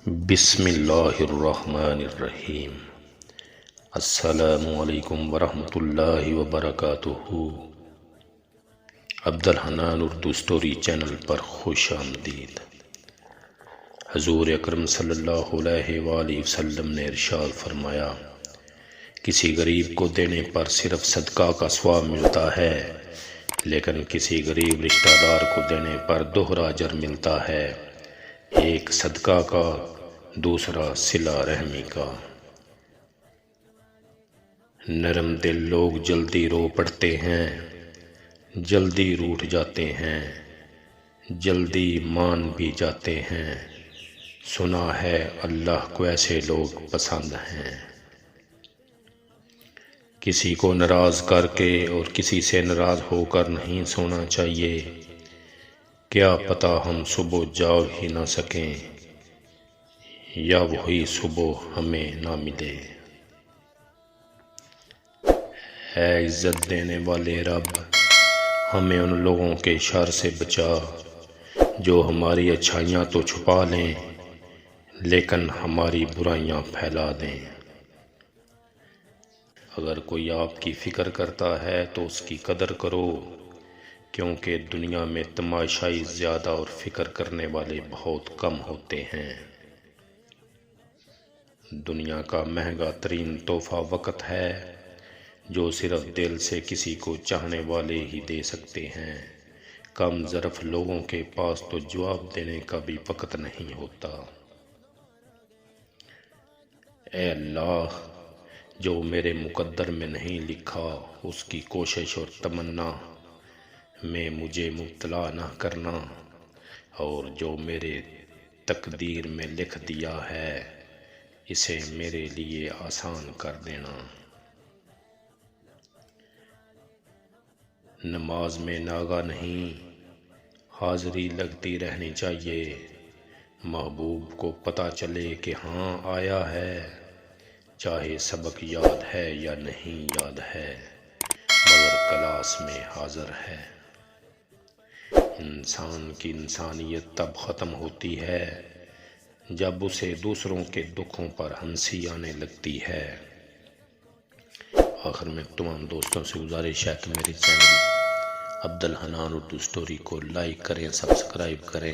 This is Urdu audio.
بسم اللہ الرحمن الرحیم۔ السلام علیکم ورحمۃ اللہ وبرکاتہ۔ عبدالحنان اردو سٹوری چینل پر خوش آمدید۔ حضور اکرم صلی اللہ علیہ وآلہ وسلم نے ارشاد فرمایا، کسی غریب کو دینے پر صرف صدقہ کا ثواب ملتا ہے، لیکن کسی غریب رشتہ دار کو دینے پر دوہرا اجر ملتا ہے، ایک صدقہ کا، دوسرا صلہ رحمی کا۔ نرم دل لوگ جلدی رو پڑتے ہیں، جلدی روٹھ جاتے ہیں، جلدی مان بھی جاتے ہیں۔ سنا ہے اللہ کو ایسے لوگ پسند ہیں۔ کسی کو ناراض کر کے اور کسی سے ناراض ہو کر نہیں سونا چاہیے، کیا پتہ ہم صبح جاگ ہی نہ سکیں یا وہی صبح ہمیں نہ ملے۔ ہے عزت دینے والے رب، ہمیں ان لوگوں کے شر سے بچا جو ہماری اچھائیاں تو چھپا لیں لیکن ہماری برائیاں پھیلا دیں۔ اگر کوئی آپ کی فکر کرتا ہے تو اس کی قدر کرو، کیونکہ دنیا میں تماشائی زیادہ اور فکر کرنے والے بہت کم ہوتے ہیں۔ دنیا کا مہنگا ترین تحفہ وقت ہے، جو صرف دل سے کسی کو چاہنے والے ہی دے سکتے ہیں۔ کم ظرف لوگوں کے پاس تو جواب دینے کا بھی وقت نہیں ہوتا۔ اے اللہ، جو میرے مقدر میں نہیں لکھا اس کی کوشش اور تمنا میں مجھے مبتلا نہ کرنا، اور جو میرے تقدیر میں لکھ دیا ہے اسے میرے لیے آسان کر دینا۔ نماز میں ناغہ نہیں، حاضری لگتی رہنی چاہیے۔ محبوب کو پتہ چلے کہ ہاں آیا ہے، چاہے سبق یاد ہے یا نہیں یاد ہے، مگر کلاس میں حاضر ہے۔ انسان کی انسانیت تب ختم ہوتی ہے جب اسے دوسروں کے دکھوں پر ہنسی آنے لگتی ہے۔ آخر میں تمام دوستوں سے گزارش ہے کہ میری چینل عبدالحنان اردو سٹوری کو لائک کریں، سبسکرائب کریں